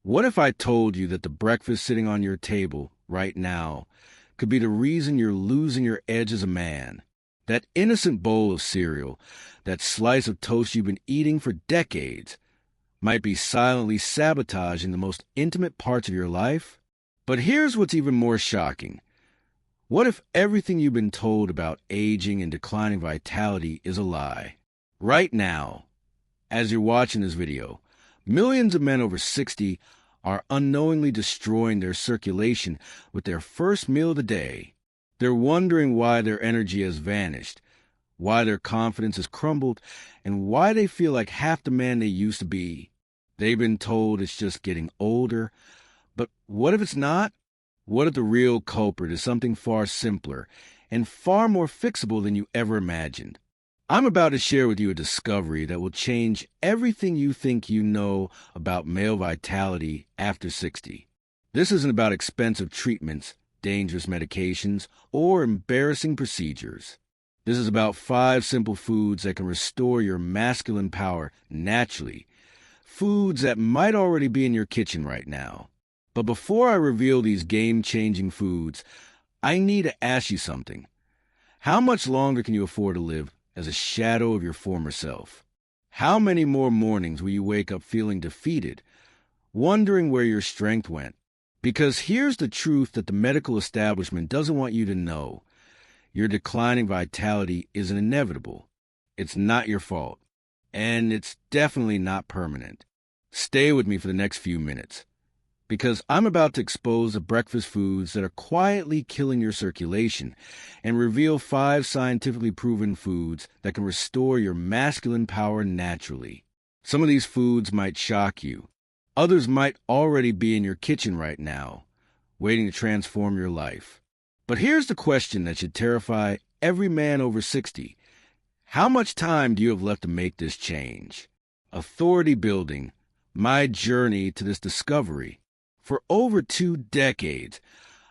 What if I told you that the breakfast sitting on your table right now could be the reason you're losing your edge as a man? That innocent bowl of cereal, that slice of toast you've been eating for decades, might be silently sabotaging the most intimate parts of your life? But here's what's even more shocking. What if everything you've been told about aging and declining vitality is a lie? Right now, as you're watching this video, millions of men over 60 are unknowingly destroying their circulation with their first meal of the day. They're wondering why their energy has vanished, why their confidence has crumbled, and why they feel like half the man they used to be. They've been told it's just getting older, but what if it's not? What if the real culprit is something far simpler and far more fixable than you ever imagined? I'm about to share with you a discovery that will change everything you think you know about male vitality after 60. This isn't about expensive treatments, dangerous medications, or embarrassing procedures. This is about 5 simple foods that can restore your masculine power naturally. Foods that might already be in your kitchen right now. But before I reveal these game-changing foods, I need to ask you something. How much longer can you afford to live as a shadow of your former self? How many more mornings will you wake up feeling defeated, wondering where your strength went? Because here's the truth that the medical establishment doesn't want you to know. Your declining vitality isn't inevitable. It's not your fault. And it's definitely not permanent. Stay with me for the next few minutes, because I'm about to expose the breakfast foods that are quietly killing your circulation and reveal 5 scientifically proven foods that can restore your masculine power naturally. Some of these foods might shock you. Others might already be in your kitchen right now, waiting to transform your life. But here's the question that should terrify every man over 60. How much time do you have left to make this change? Authority building, my journey to this discovery. For over 2 decades,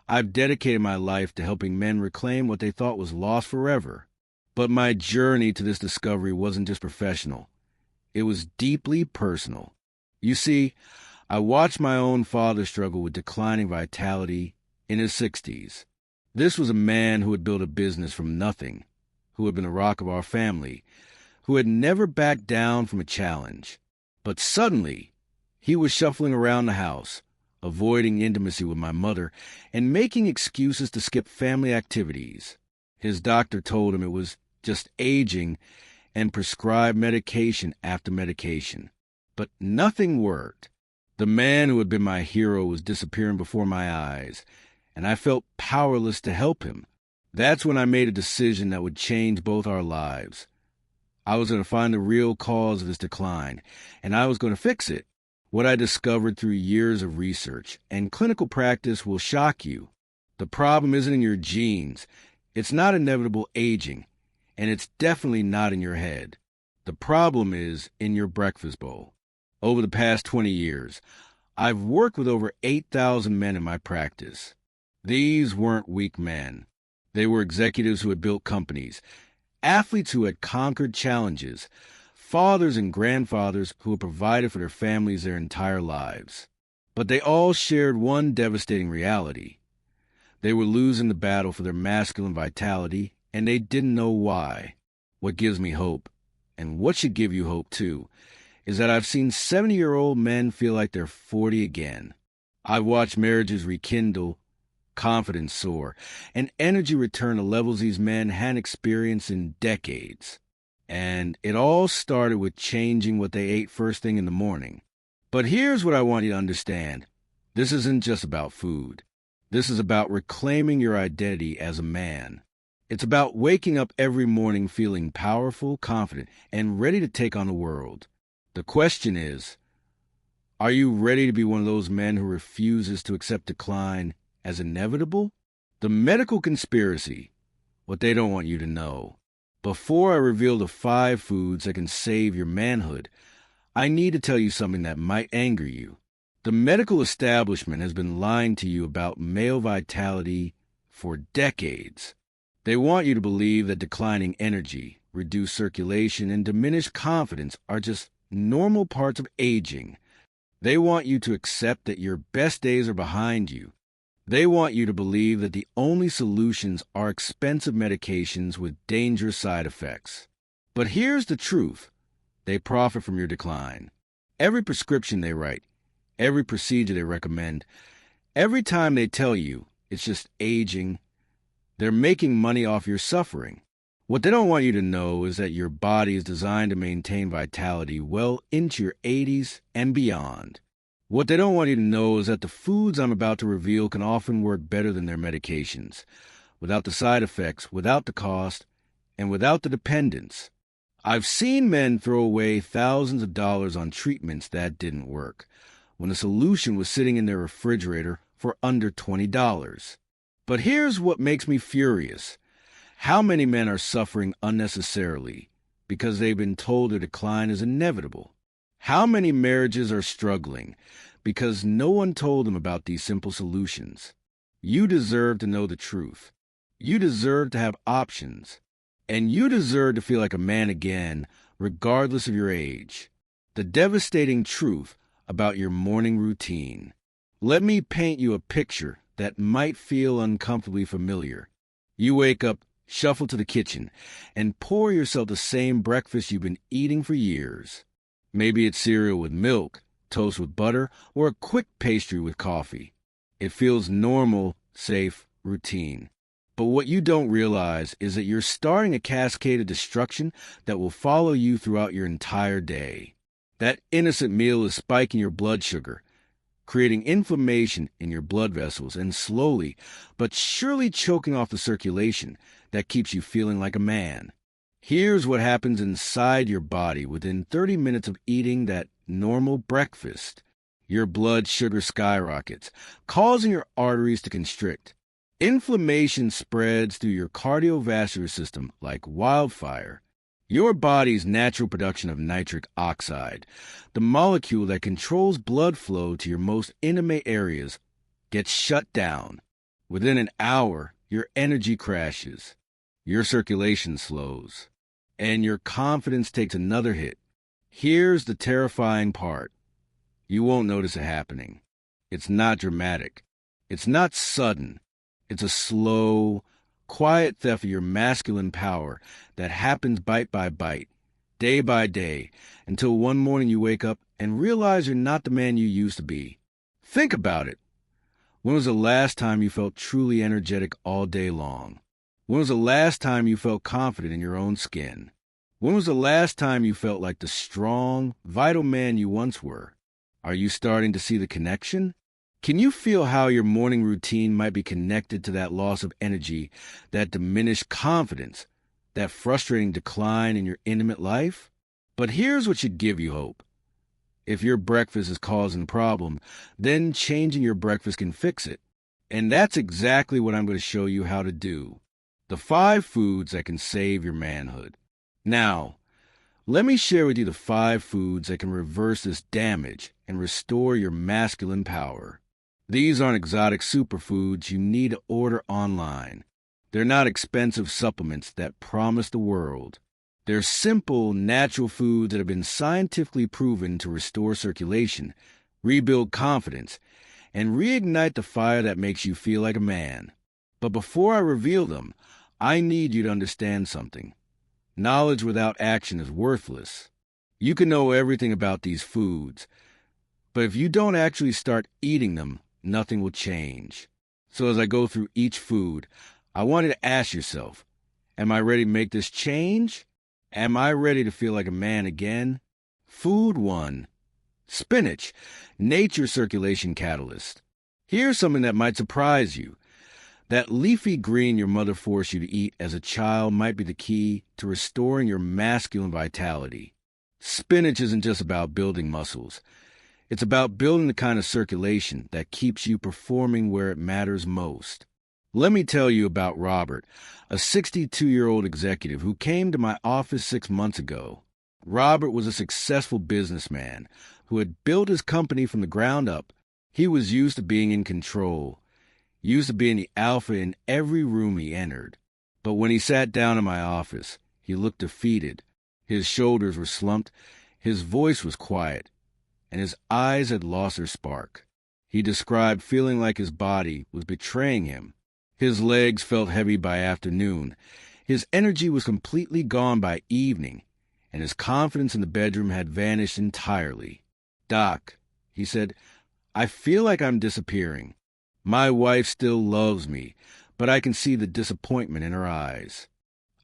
I've dedicated my life to helping men reclaim what they thought was lost forever. But my journey to this discovery wasn't just professional. It was deeply personal. You see, I watched my own father struggle with declining vitality in his 60s. This was a man who had built a business from nothing, who had been the rock of our family, who had never backed down from a challenge. But suddenly, he was shuffling around the house, avoiding intimacy with my mother, and making excuses to skip family activities. His doctor told him it was just aging and prescribed medication after medication. But nothing worked. The man who had been my hero was disappearing before my eyes, and I felt powerless to help him. That's when I made a decision that would change both our lives. I was going to find the real cause of his decline, and I was going to fix it. What I discovered through years of research and clinical practice will shock you. The problem isn't in your genes. It's not inevitable aging, and it's definitely not in your head. The problem is in your breakfast bowl. Over the past 20 years, I've worked with over 8,000 men in my practice. These weren't weak men. They were executives who had built companies, athletes who had conquered challenges, fathers and grandfathers who had provided for their families their entire lives. But they all shared one devastating reality. They were losing the battle for their masculine vitality, and they didn't know why. What gives me hope, and what should give you hope too, is that I've seen 70-year-old men feel like they're 40 again. I've watched marriages rekindle, confidence soar, and energy return to levels these men hadn't experienced in decades. And it all started with changing what they ate first thing in the morning. But here's what I want you to understand. This isn't just about food. This is about reclaiming your identity as a man. It's about waking up every morning feeling powerful, confident, and ready to take on the world. The question is, are you ready to be one of those men who refuses to accept decline as inevitable? The medical conspiracy, what they don't want you to know. Before I reveal the 5 foods that can save your manhood, I need to tell you something that might anger you. The medical establishment has been lying to you about male vitality for decades. They want you to believe that declining energy, reduced circulation, and diminished confidence are just normal parts of aging. They want you to accept that your best days are behind you. They want you to believe that the only solutions are expensive medications with dangerous side effects. But here's the truth. They profit from your decline. Every prescription they write, every procedure they recommend, every time they tell you it's just aging, they're making money off your suffering. What they don't want you to know is that your body is designed to maintain vitality well into your 80s and beyond. What they don't want you to know is that the foods I'm about to reveal can often work better than their medications, without the side effects, without the cost, and without the dependence. I've seen men throw away thousands of dollars on treatments that didn't work, when the solution was sitting in their refrigerator for under $20. But here's what makes me furious. How many men are suffering unnecessarily because they've been told their decline is inevitable? How many marriages are struggling because no one told them about these simple solutions? You deserve to know the truth. You deserve to have options. And you deserve to feel like a man again, regardless of your age. The devastating truth about your morning routine. Let me paint you a picture that might feel uncomfortably familiar. You wake up, shuffle to the kitchen, and pour yourself the same breakfast you've been eating for years. Maybe it's cereal with milk, toast with butter, or a quick pastry with coffee. It feels normal, safe, routine. But what you don't realize is that you're starting a cascade of destruction that will follow you throughout your entire day. That innocent meal is spiking your blood sugar, creating inflammation in your blood vessels, and slowly but surely choking off the circulation that keeps you feeling like a man. Here's what happens inside your body within 30 minutes of eating that normal breakfast. Your blood sugar skyrockets, causing your arteries to constrict. Inflammation spreads through your cardiovascular system like wildfire. Your body's natural production of nitric oxide, the molecule that controls blood flow to your most intimate areas, gets shut down. Within an hour, your energy crashes, your circulation slows, and your confidence takes another hit. Here's the terrifying part. You won't notice it happening. It's not dramatic. It's not sudden. It's a slow, quiet theft of your masculine power that happens bite by bite, day by day, until one morning you wake up and realize you're not the man you used to be. Think about it. When was the last time you felt truly energetic all day long? When was the last time you felt confident in your own skin? When was the last time you felt like the strong, vital man you once were? Are you starting to see the connection? Can you feel how your morning routine might be connected to that loss of energy, that diminished confidence, that frustrating decline in your intimate life? But here's what should give you hope. If your breakfast is causing a problem, then changing your breakfast can fix it. And that's exactly what I'm going to show you how to do. The 5 foods that can save your manhood. Now, let me share with you the 5 foods that can reverse this damage and restore your masculine power. These aren't exotic superfoods you need to order online. They're not expensive supplements that promise the world. They're simple, natural foods that have been scientifically proven to restore circulation, rebuild confidence, and reignite the fire that makes you feel like a man. But before I reveal them, I need you to understand something. Knowledge without action is worthless. You can know everything about these foods, but if you don't actually start eating them, nothing will change. So as I go through each food, I want you to ask yourself, am I ready to make this change? Am I ready to feel like a man again? Food 1. Spinach, nature's circulation catalyst. Here's something that might surprise you. That leafy green your mother forced you to eat as a child might be the key to restoring your masculine vitality. Spinach isn't just about building muscles. It's about building the kind of circulation that keeps you performing where it matters most. Let me tell you about Robert, a 62-year-old executive who came to my office 6 months ago. Robert was a successful businessman who had built his company from the ground up. He was used to being in control, used to being the alpha in every room he entered. But when he sat down in my office, he looked defeated. His shoulders were slumped, his voice was quiet, and his eyes had lost their spark. He described feeling like his body was betraying him. His legs felt heavy by afternoon. His energy was completely gone by evening, and his confidence in the bedroom had vanished entirely. "Doc," he said, "I feel like I'm disappearing. My wife still loves me, but I can see the disappointment in her eyes.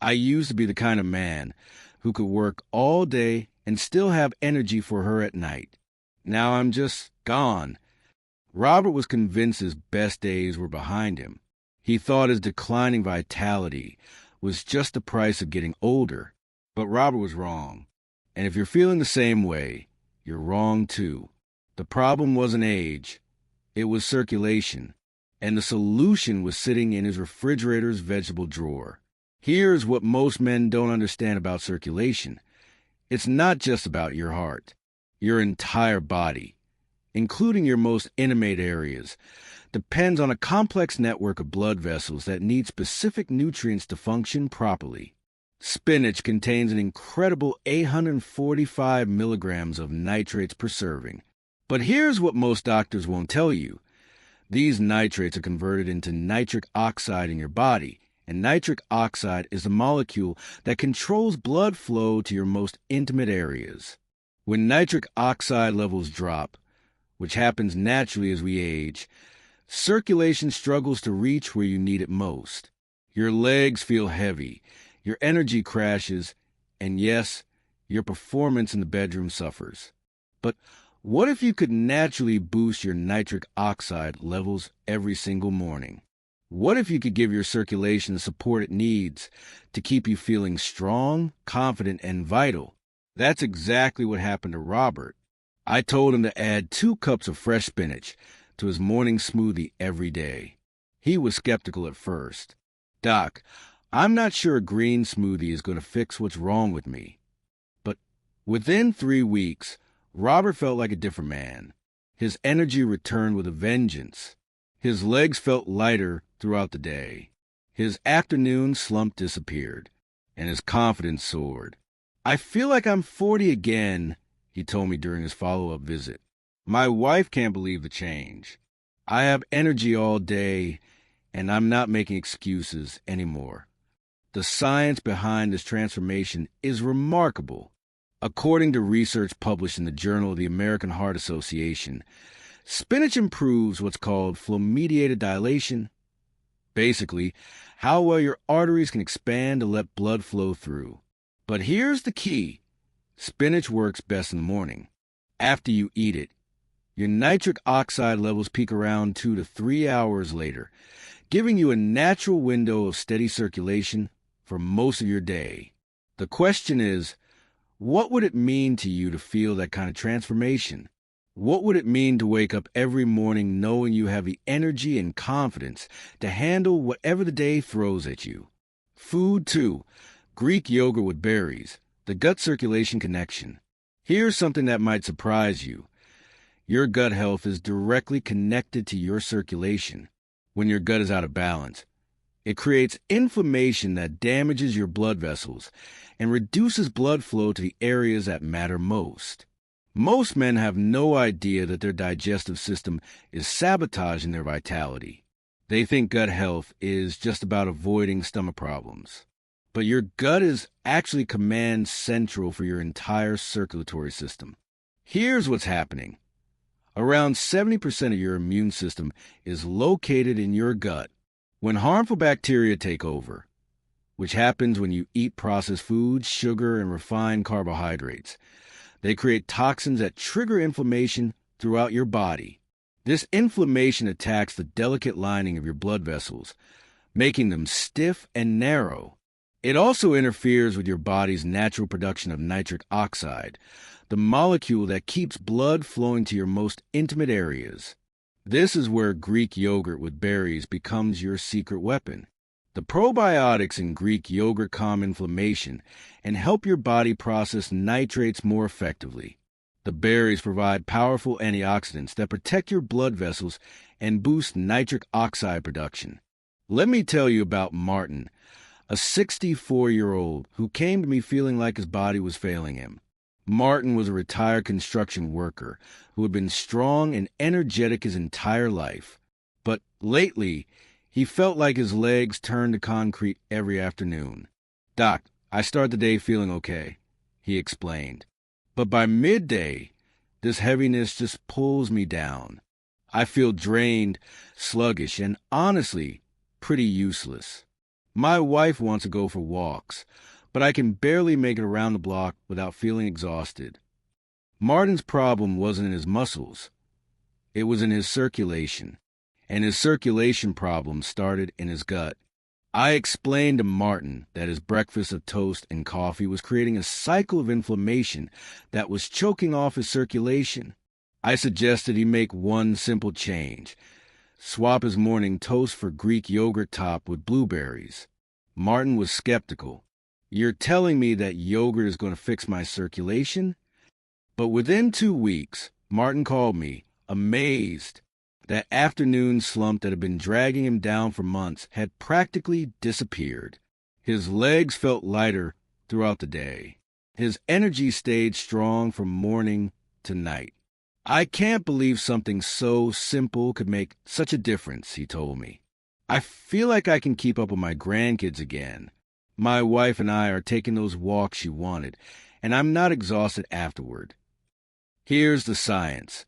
I used to be the kind of man who could work all day and still have energy for her at night. Now I'm just gone." Robert was convinced his best days were behind him. He thought his declining vitality was just the price of getting older. But Robert was wrong. And if you're feeling the same way, you're wrong too. The problem wasn't age. It was circulation. And the solution was sitting in his refrigerator's vegetable drawer. Here's what most men don't understand about circulation. It's not just about your heart. Your entire body, including your most intimate areas, depends on a complex network of blood vessels that need specific nutrients to function properly. Spinach contains an incredible 845 milligrams of nitrates per serving. But here's what most doctors won't tell you. These nitrates are converted into nitric oxide in your body, and nitric oxide is the molecule that controls blood flow to your most intimate areas. When nitric oxide levels drop, which happens naturally as we age, circulation struggles to reach where you need it most. Your legs feel heavy, your energy crashes, and yes, your performance in the bedroom suffers. But what if you could naturally boost your nitric oxide levels every single morning? What if you could give your circulation the support it needs to keep you feeling strong, confident, and vital? That's exactly what happened to Robert. I told him to add 2 cups of fresh spinach to his morning smoothie every day. He was skeptical at first. "Doc, I'm not sure a green smoothie is going to fix what's wrong with me." But within 3 weeks, Robert felt like a different man. His energy returned with a vengeance. His legs felt lighter throughout the day. His afternoon slump disappeared, and his confidence soared. "I feel like I'm 40 again," he told me during his follow-up visit. "My wife can't believe the change. I have energy all day, and I'm not making excuses anymore." The science behind this transformation is remarkable. According to research published in the Journal of the American Heart Association, spinach improves what's called flow-mediated dilation. Basically, how well your arteries can expand to let blood flow through. But here's the key. Spinach works best in the morning. After you eat it, your nitric oxide levels peak around 2 to 3 hours later, giving you a natural window of steady circulation for most of your day. The question is, what would it mean to you to feel that kind of transformation? What would it mean to wake up every morning knowing you have the energy and confidence to handle whatever the day throws at you? Food, too. Greek yogurt with berries. The gut circulation connection. Here's something that might surprise you. Your gut health is directly connected to your circulation. When your gut is out of balance, it creates inflammation that damages your blood vessels and reduces blood flow to the areas that matter most. Most men have no idea that their digestive system is sabotaging their vitality. They think gut health is just about avoiding stomach problems. But your gut is actually command central for your entire circulatory system. Here's what's happening. Around 70% of your immune system is located in your gut. When harmful bacteria take over, which happens when you eat processed foods, sugar, and refined carbohydrates, they create toxins that trigger inflammation throughout your body. This inflammation attacks the delicate lining of your blood vessels, making them stiff and narrow. It also interferes with your body's natural production of nitric oxide, the molecule that keeps blood flowing to your most intimate areas. This is where Greek yogurt with berries becomes your secret weapon. The probiotics in Greek yogurt calm inflammation and help your body process nitrates more effectively. The berries provide powerful antioxidants that protect your blood vessels and boost nitric oxide production. Let me tell you about Martin, a 64-year-old who came to me feeling like his body was failing him. Martin was a retired construction worker who had been strong and energetic his entire life. But lately, he felt like his legs turned to concrete every afternoon. "Doc, I start the day feeling okay," he explained. "But by midday, this heaviness just pulls me down. I feel drained, sluggish, and honestly, pretty useless. My wife wants to go for walks, but I can barely make it around the block without feeling exhausted." Martin's problem wasn't in his muscles. It was in his circulation, and his circulation problem started in his gut. I explained to Martin that his breakfast of toast and coffee was creating a cycle of inflammation that was choking off his circulation. I suggested he make one simple change: swap his morning toast for Greek yogurt topped with blueberries. Martin was skeptical. "You're telling me that yogurt is going to fix my circulation?" But within 2 weeks, Martin called me, amazed. That afternoon slump that had been dragging him down for months had practically disappeared. His legs felt lighter throughout the day. His energy stayed strong from morning to night. "I can't believe something so simple could make such a difference," he told me. "I feel like I can keep up with my grandkids again. My wife and I are taking those walks she wanted, and I'm not exhausted afterward." Here's the science.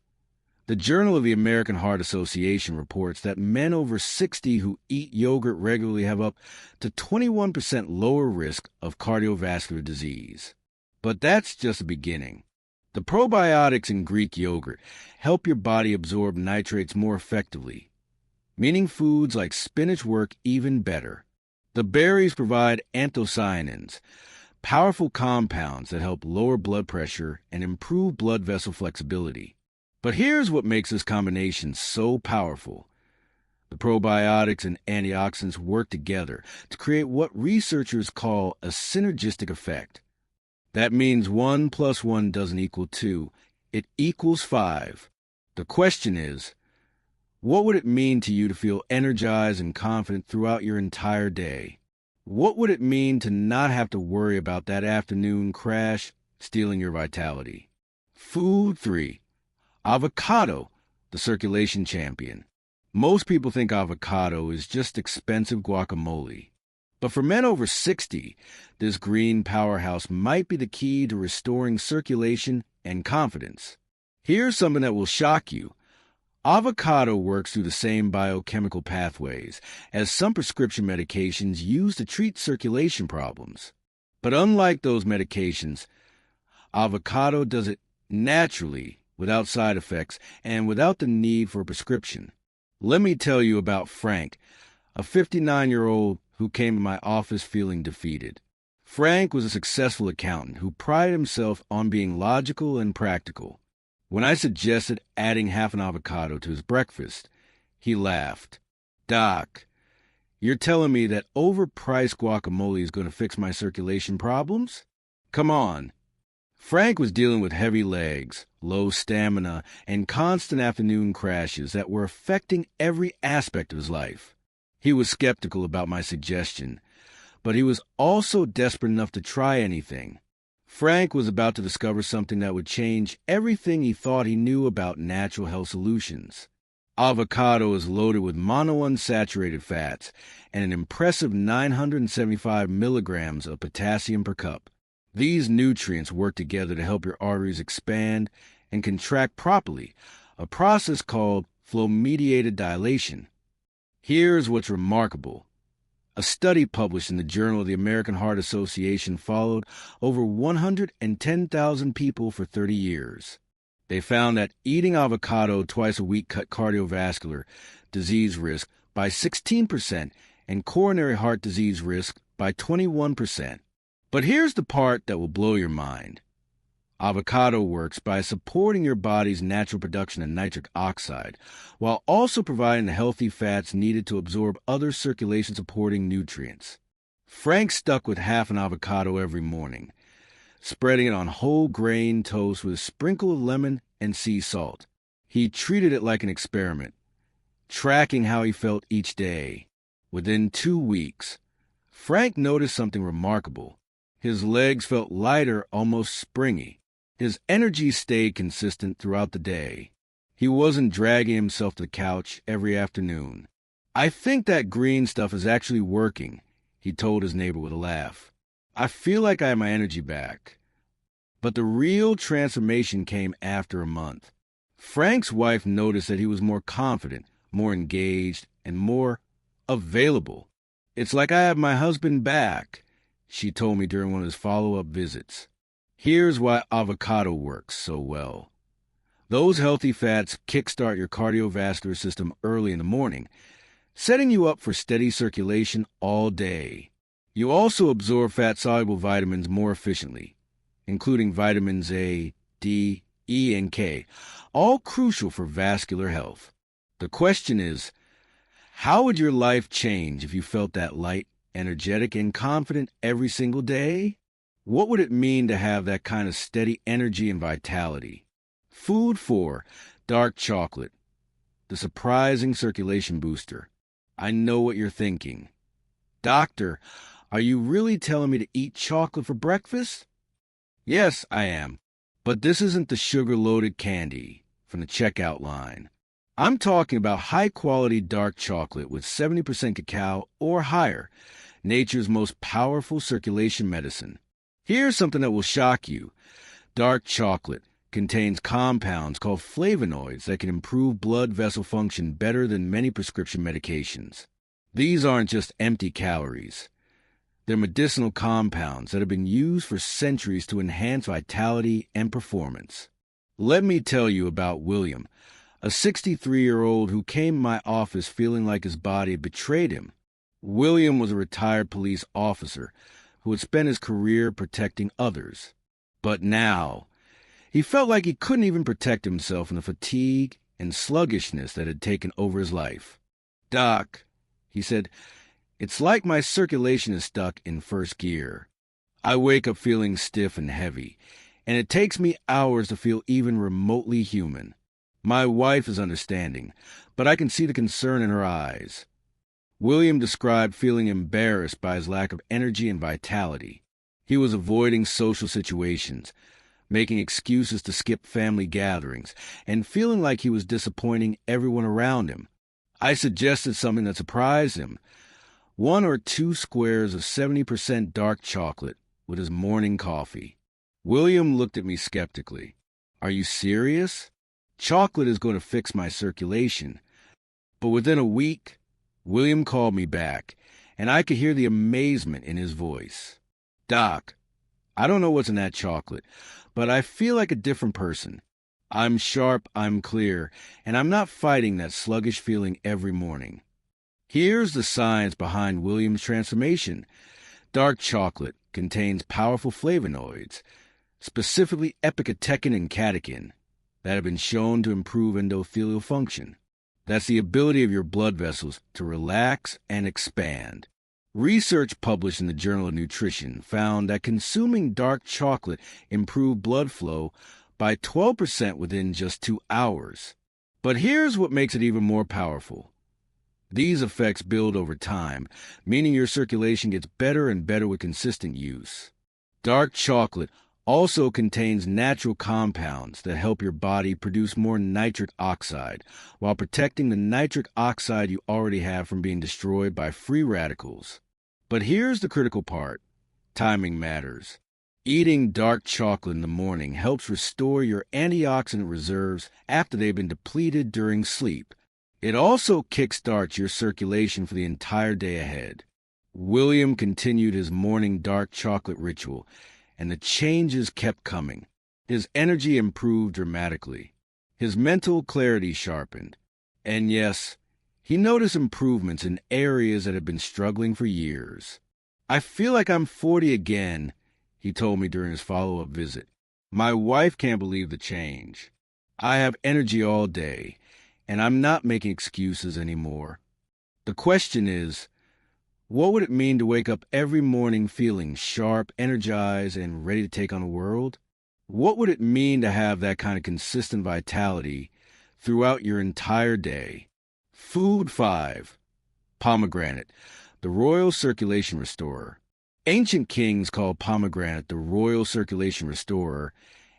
The Journal of the American Heart Association reports that men over 60 who eat yogurt regularly have up to 21% lower risk of cardiovascular disease. But that's just the beginning. The probiotics in Greek yogurt help your body absorb nitrates more effectively, meaning foods like spinach work even better. The berries provide anthocyanins, powerful compounds that help lower blood pressure and improve blood vessel flexibility. But here's what makes this combination so powerful. The probiotics and antioxidants work together to create what researchers call a synergistic effect. That means 1 + 1 doesn't equal 2. It equals 5. The question is, what would it mean to you to feel energized and confident throughout your entire day? What would it mean to not have to worry about that afternoon crash stealing your vitality? Food 3. Avocado, the circulation champion. Most people think avocado is just expensive guacamole. But for men over 60, this green powerhouse might be the key to restoring circulation and confidence. Here's something that will shock you. Avocado works through the same biochemical pathways as some prescription medications used to treat circulation problems. But unlike those medications, avocado does it naturally, without side effects, and without the need for a prescription. Let me tell you about Frank, a 59-year-old who came to my office feeling defeated. Frank was a successful accountant who prided himself on being logical and practical. When I suggested adding half an avocado to his breakfast, he laughed. "Doc, you're telling me that overpriced guacamole is going to fix my circulation problems? Come on." Frank was dealing with heavy legs, low stamina, and constant afternoon crashes that were affecting every aspect of his life. He was skeptical about my suggestion, but he was also desperate enough to try anything. Frank was about to discover something that would change everything he thought he knew about natural health solutions. Avocado is loaded with monounsaturated fats and an impressive 975 milligrams of potassium per cup. These nutrients work together to help your arteries expand and contract properly, a process called flow-mediated dilation. Here's what's remarkable. A study published in the Journal of the American Heart Association followed over 110,000 people for 30 years. They found that eating avocado twice a week cut cardiovascular disease risk by 16% and coronary heart disease risk by 21%. But here's the part that will blow your mind. Avocado works by supporting your body's natural production of nitric oxide, while also providing the healthy fats needed to absorb other circulation-supporting nutrients. Frank stuck with half an avocado every morning, spreading it on whole grain toast with a sprinkle of lemon and sea salt. He treated it like an experiment, tracking how he felt each day. Within 2 weeks, Frank noticed something remarkable. His legs felt lighter, almost springy. His energy stayed consistent throughout the day. He wasn't dragging himself to the couch every afternoon. "I think that green stuff is actually working," he told his neighbor with a laugh. "I feel like I have my energy back." But the real transformation came after a month. Frank's wife noticed that he was more confident, more engaged, and more available. "It's like I have my husband back," she told me during one of his follow-up visits. Here's why avocado works so well. Those healthy fats kickstart your cardiovascular system early in the morning, setting you up for steady circulation all day. You also absorb fat-soluble vitamins more efficiently, including vitamins A, D, E, and K, all crucial for vascular health. The question is, how would your life change if you felt that light, energetic, and confident every single day? What would it mean to have that kind of steady energy and vitality? Food 4, dark chocolate, the surprising circulation booster. I know what you're thinking. "Doctor, are you really telling me to eat chocolate for breakfast?" Yes, I am. But this isn't the sugar-loaded candy from the checkout line. I'm talking about high-quality dark chocolate with 70% cacao or higher, nature's most powerful circulation medicine. Here's something that will shock you. Dark chocolate contains compounds called flavonoids that can improve blood vessel function better than many prescription medications. These aren't just empty calories. They're medicinal compounds that have been used for centuries to enhance vitality and performance. Let me tell you about William, a 63-year-old who came to my office feeling like his body had betrayed him. William was a retired police officer who had spent his career protecting others. But now, he felt like he couldn't even protect himself from the fatigue and sluggishness that had taken over his life. "Doc," he said, "it's like my circulation is stuck in first gear. I wake up feeling stiff and heavy, and it takes me hours to feel even remotely human." My wife is understanding, but I can see the concern in her eyes. William described feeling embarrassed by his lack of energy and vitality. He was avoiding social situations, making excuses to skip family gatherings, and feeling like he was disappointing everyone around him. I suggested something that surprised him: 1 or 2 squares of 70% dark chocolate with his morning coffee. William looked at me skeptically. "Are you serious? Chocolate is going to fix my circulation." But within a week, William called me back, and I could hear the amazement in his voice. "Doc, I don't know what's in that chocolate, but I feel like a different person. I'm sharp, I'm clear, and I'm not fighting that sluggish feeling every morning." Here's the science behind William's transformation. Dark chocolate contains powerful flavonoids, specifically epicatechin and catechin, that have been shown to improve endothelial function. That's the ability of your blood vessels to relax and expand. Research published in the Journal of Nutrition found that consuming dark chocolate improved blood flow by 12% within just 2 hours. But here's what makes it even more powerful. These effects build over time, meaning your circulation gets better and better with consistent use. Dark chocolate also contains natural compounds that help your body produce more nitric oxide, while protecting the nitric oxide you already have from being destroyed by free radicals. But here's the critical part. Timing matters. Eating dark chocolate in the morning helps restore your antioxidant reserves after they've been depleted during sleep. It also kickstarts your circulation for the entire day ahead. William continued his morning dark chocolate ritual, and the changes kept coming. His energy improved dramatically. His mental clarity sharpened. And yes, he noticed improvements in areas that had been struggling for years. "I feel like I'm 40 again," he told me during his follow-up visit. "My wife can't believe the change. I have energy all day, and I'm not making excuses anymore." The question is, what would it mean to wake up every morning feeling sharp, energized, and ready to take on the world? What would it mean to have that kind of consistent vitality throughout your entire day? Food 5, pomegranate, the royal circulation restorer. Ancient kings called pomegranate the royal circulation restorer,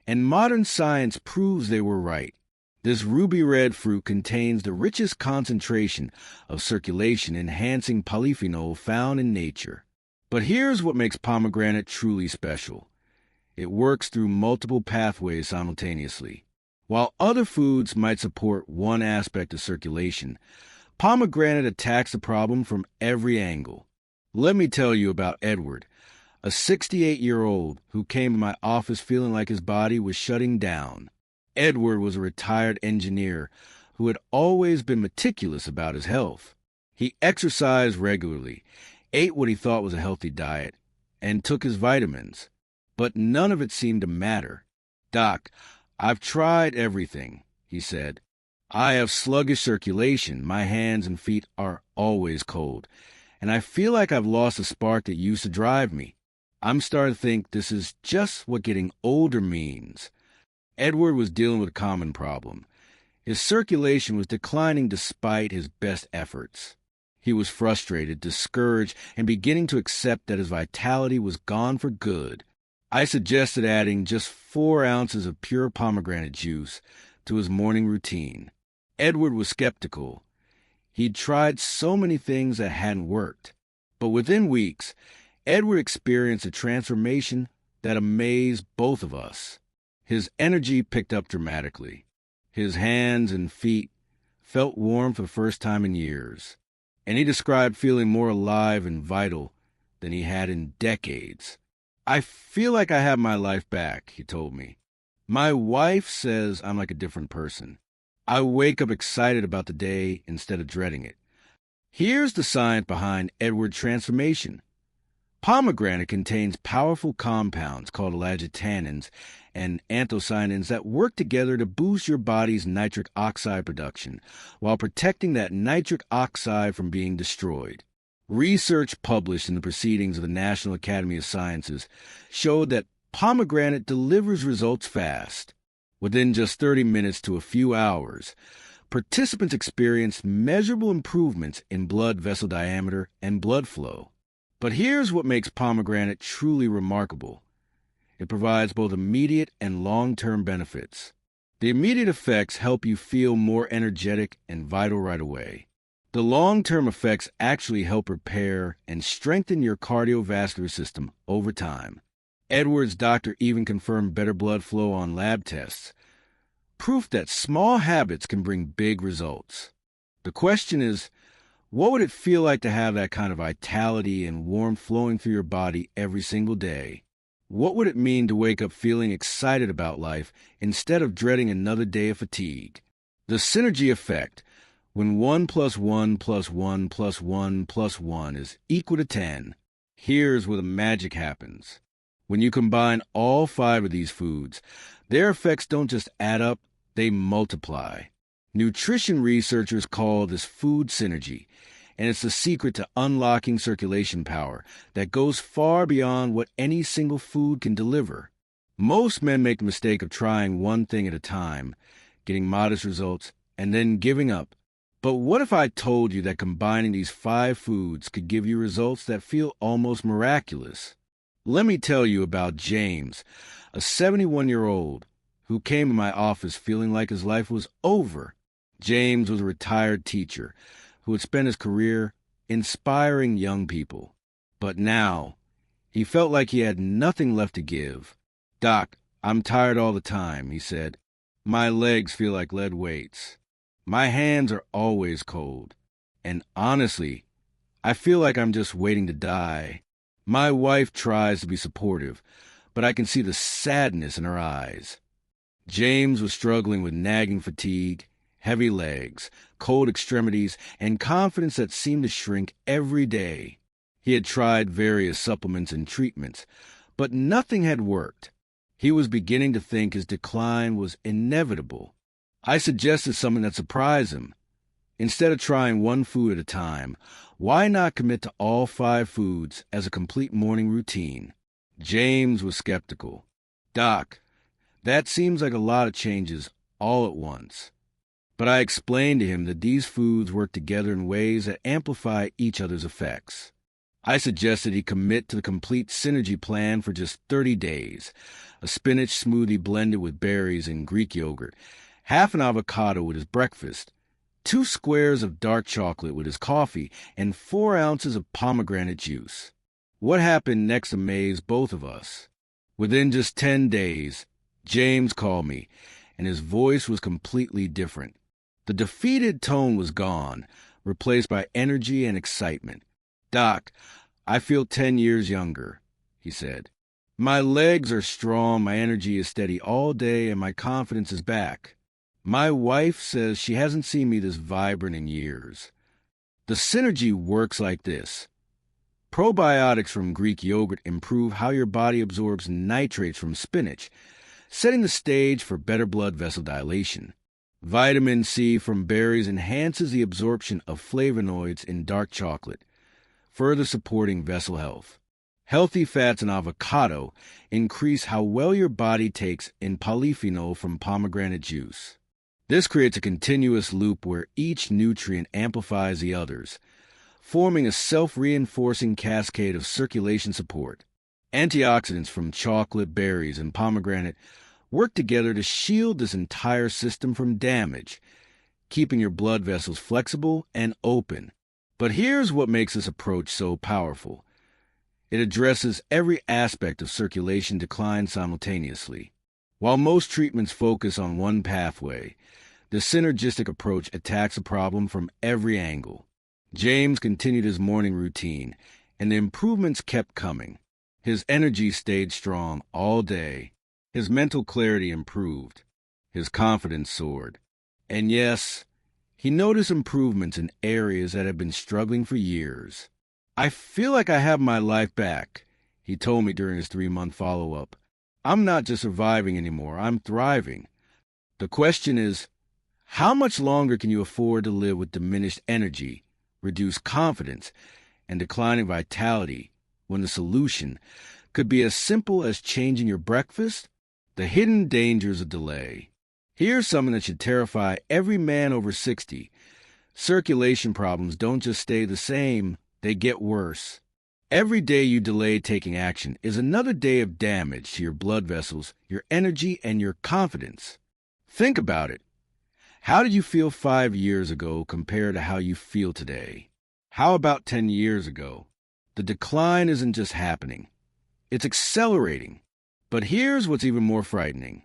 And modern science proves they were right. This ruby red fruit contains the richest concentration of circulation-enhancing polyphenol found in nature. But here's what makes pomegranate truly special. It works through multiple pathways simultaneously. While other foods might support one aspect of circulation, pomegranate attacks the problem from every angle. Let me tell you about Edward, a 68-year-old who came to my office feeling like his body was shutting down. Edward was a retired engineer who had always been meticulous about his health. He exercised regularly, ate what he thought was a healthy diet, and took his vitamins. But none of it seemed to matter. "Doc, I've tried everything," he said. "I have sluggish circulation, my hands and feet are always cold, and I feel like I've lost the spark that used to drive me. I'm starting to think this is just what getting older means." Edward was dealing with a common problem. His circulation was declining despite his best efforts. He was frustrated, discouraged, and beginning to accept that his vitality was gone for good. I suggested adding just 4 ounces of pure pomegranate juice to his morning routine. Edward was skeptical. He'd tried so many things that hadn't worked. But within weeks, Edward experienced a transformation that amazed both of us. His energy picked up dramatically. His hands and feet felt warm for the first time in years, and he described feeling more alive and vital than he had in decades. "I feel like I have my life back," he told me. "My wife says I'm like a different person. I wake up excited about the day instead of dreading it." Here's the science behind Edward's transformation. Pomegranate contains powerful compounds called elagitannins and anthocyanins that work together to boost your body's nitric oxide production while protecting that nitric oxide from being destroyed. Research published in the Proceedings of the National Academy of Sciences showed that pomegranate delivers results fast. Within just 30 minutes to a few hours, participants experienced measurable improvements in blood vessel diameter and blood flow. But here's what makes pomegranate truly remarkable. It provides both immediate and long-term benefits. The immediate effects help you feel more energetic and vital right away. The long-term effects actually help repair and strengthen your cardiovascular system over time. Edward's doctor even confirmed better blood flow on lab tests, proof that small habits can bring big results. The question is, what would it feel like to have that kind of vitality and warmth flowing through your body every single day? What would it mean to wake up feeling excited about life instead of dreading another day of fatigue? The synergy effect, when 1 + 1 + 1 + 1 + 1 is equal to 10, here's where the magic happens. When you combine all 5 of these foods, their effects don't just add up, they multiply. Nutrition researchers call this food synergy, and it's the secret to unlocking circulation power that goes far beyond what any single food can deliver. Most men make the mistake of trying one thing at a time, getting modest results, and then giving up. But what if I told you that combining these 5 foods could give you results that feel almost miraculous? Let me tell you about James, a 71-year-old who came to my office feeling like his life was over. James was a retired teacher who had spent his career inspiring young people. But now, he felt like he had nothing left to give. "Doc, I'm tired all the time," he said. "My legs feel like lead weights. My hands are always cold. And honestly, I feel like I'm just waiting to die. My wife tries to be supportive, but I can see the sadness in her eyes." James was struggling with nagging fatigue, heavy legs, cold extremities, and confidence that seemed to shrink every day. He had tried various supplements and treatments, but nothing had worked. He was beginning to think his decline was inevitable. I suggested something that surprised him. Instead of trying one food at a time, why not commit to all 5 foods as a complete morning routine? James was skeptical. "Doc, that seems like a lot of changes all at once." But I explained to him that these foods work together in ways that amplify each other's effects. I suggested he commit to the complete synergy plan for just 30 days. A spinach smoothie blended with berries and Greek yogurt, half an avocado with his breakfast, 2 squares of dark chocolate with his coffee, and 4 ounces of pomegranate juice. What happened next amazed both of us. Within just 10 days, James called me, and his voice was completely different. The defeated tone was gone, replaced by energy and excitement. "Doc, I feel 10 years younger," he said. "My legs are strong, my energy is steady all day, and my confidence is back. My wife says she hasn't seen me this vibrant in years." The synergy works like this. Probiotics from Greek yogurt improve how your body absorbs nitrates from spinach, setting the stage for better blood vessel dilation. Vitamin C from berries enhances the absorption of flavonoids in dark chocolate, further supporting vessel health. Healthy fats in avocado increase how well your body takes in polyphenol from pomegranate juice. This creates a continuous loop where each nutrient amplifies the others, forming a self-reinforcing cascade of circulation support. Antioxidants from chocolate, berries, and pomegranate work together to shield this entire system from damage, keeping your blood vessels flexible and open. But here's what makes this approach so powerful. It addresses every aspect of circulation decline simultaneously. While most treatments focus on one pathway, the synergistic approach attacks a problem from every angle. James continued his morning routine, and the improvements kept coming. His energy stayed strong all day. His mental clarity improved. His confidence soared. And yes, he noticed improvements in areas that had been struggling for years. "I feel like I have my life back," he told me during his 3-month follow-up. "I'm not just surviving anymore, I'm thriving." The question is, how much longer can you afford to live with diminished energy, reduced confidence, and declining vitality, when the solution could be as simple as changing your breakfast? The hidden dangers of delay. Here's something that should terrify every man over 60. Circulation problems don't just stay the same, they get worse. Every day you delay taking action is another day of damage to your blood vessels, your energy, and your confidence. Think about it. How did you feel 5 years ago compared to how you feel today? How about 10 years ago? The decline isn't just happening. It's accelerating. But here's what's even more frightening.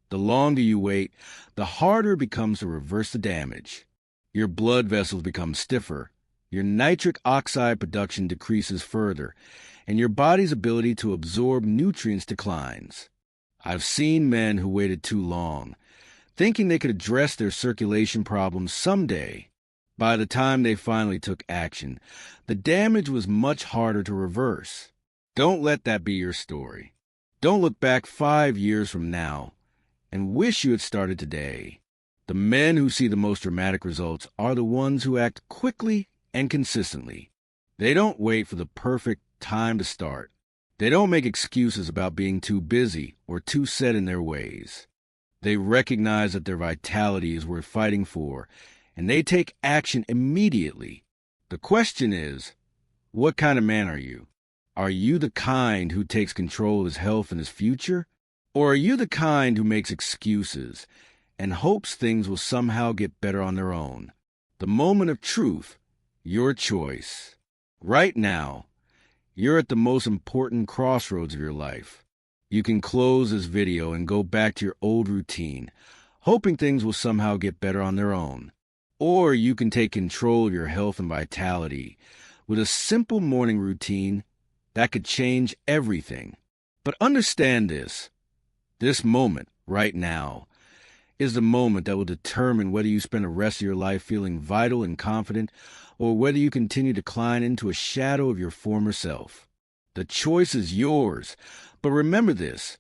The longer you wait, the harder it becomes to reverse the damage. Your blood vessels become stiffer, your nitric oxide production decreases further, and your body's ability to absorb nutrients declines. I've seen men who waited too long, thinking they could address their circulation problems someday. By the time they finally took action, the damage was much harder to reverse. Don't let that be your story. Don't look back 5 years from now and wish you had started today. The men who see the most dramatic results are the ones who act quickly and consistently. They don't wait for the perfect time to start. They don't make excuses about being too busy or too set in their ways. They recognize that their vitality is worth fighting for, and they take action immediately. The question is, what kind of man are you? Are you the kind who takes control of his health and his future? Or are you the kind who makes excuses and hopes things will somehow get better on their own? The moment of truth, your choice. Right now, you're at the most important crossroads of your life. You can close this video and go back to your old routine, hoping things will somehow get better on their own. Or you can take control of your health and vitality with a simple morning routine that could change everything. But understand this. This moment, right now, is the moment that will determine whether you spend the rest of your life feeling vital and confident, or whether you continue to decline into a shadow of your former self. The choice is yours, but remember this.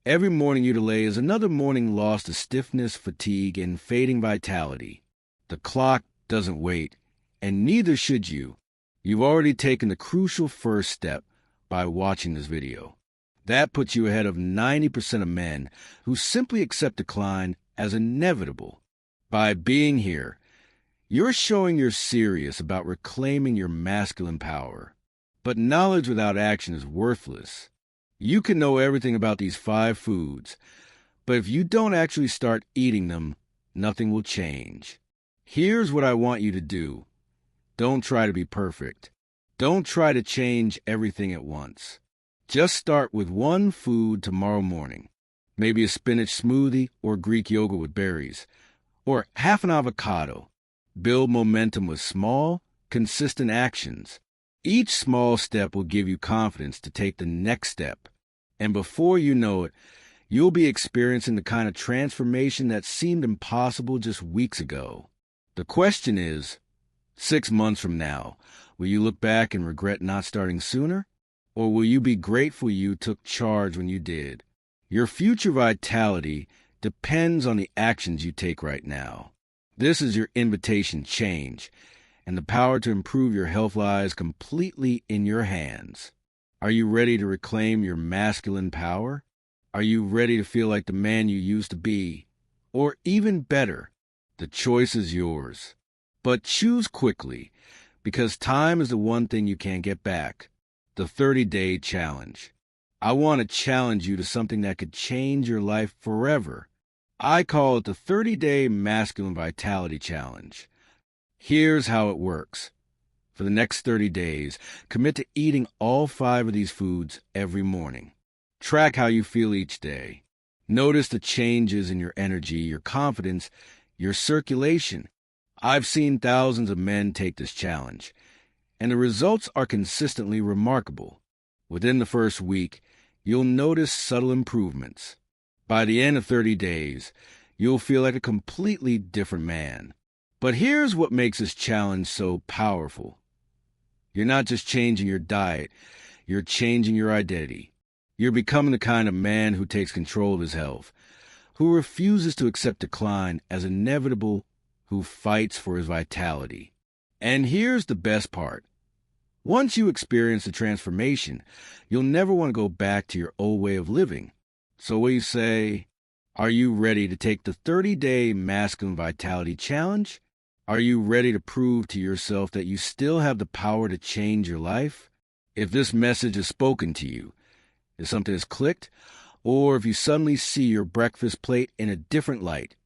Every morning you delay is another morning lost to stiffness, fatigue, and fading vitality. The clock doesn't wait, and neither should you. You've already taken the crucial first step by watching this video. That puts you ahead of 90% of men who simply accept decline as inevitable. By being here, you're showing you're serious about reclaiming your masculine power. But knowledge without action is worthless. You can know everything about these 5 foods, but if you don't actually start eating them, nothing will change. Here's what I want you to do. Don't try to be perfect. Don't try to change everything at once. Just start with one food tomorrow morning. Maybe a spinach smoothie or Greek yogurt with berries, or half an avocado. Build momentum with small, consistent actions. Each small step will give you confidence to take the next step. And before you know it, you'll be experiencing the kind of transformation that seemed impossible just weeks ago. The question is, 6 months from now, will you look back and regret not starting sooner? Or will you be grateful you took charge when you did? Your future vitality depends on the actions you take right now. This is your invitation change, and the power to improve your health lies completely in your hands. Are you ready to reclaim your masculine power? Are you ready to feel like the man you used to be? Or even better, the choice is yours. But choose quickly, because time is the one thing you can't get back. The 30-day challenge. I want to challenge you to something that could change your life forever. I call it the 30-day Masculine Vitality Challenge. Here's how it works. For the next 30 days, commit to eating all 5 of these foods every morning. Track how you feel each day. Notice the changes in your energy, your confidence, your circulation. I've seen thousands of men take this challenge, and the results are consistently remarkable. Within the first week, you'll notice subtle improvements. By the end of 30 days, you'll feel like a completely different man. But here's what makes this challenge so powerful. You're not just changing your diet, you're changing your identity. You're becoming the kind of man who takes control of his health, who refuses to accept decline as inevitable, who fights for his vitality. And here's the best part. Once you experience the transformation, you'll never want to go back to your old way of living. So what do you say? Are you ready to take the 30-day Masculine Vitality Challenge? Are you ready to prove to yourself that you still have the power to change your life? If this message is spoken to you, if something has clicked, or if you suddenly see your breakfast plate in a different light,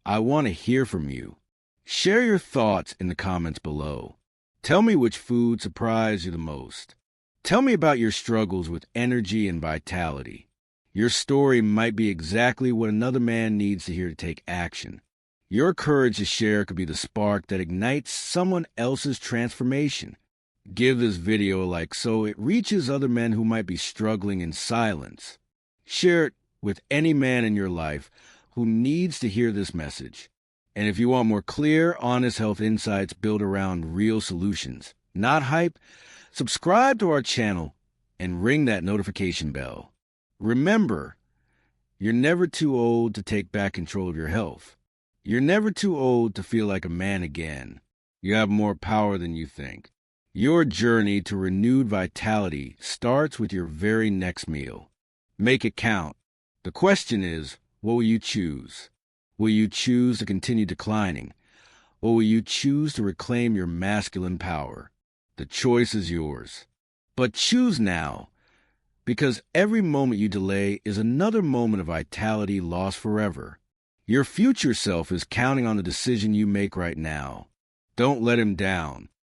I want to hear from you. Share your thoughts in the comments below. Tell me which food surprised you the most. Tell me about your struggles with energy and vitality. Your story might be exactly what another man needs to hear to take action. Your courage to share could be the spark that ignites someone else's transformation. Give this video a like so it reaches other men who might be struggling in silence. Share it with any man in your life who needs to hear this message. And if you want more clear, honest health insights built around real solutions, not hype, subscribe to our channel and ring that notification bell. Remember, you're never too old to take back control of your health. You're never too old to feel like a man again. You have more power than you think. Your journey to renewed vitality starts with your very next meal. Make it count. The question is, what will you choose? Will you choose to continue declining, or will you choose to reclaim your masculine power? The choice is yours. But choose now, because every moment you delay is another moment of vitality lost forever. Your future self is counting on the decision you make right now. Don't let him down.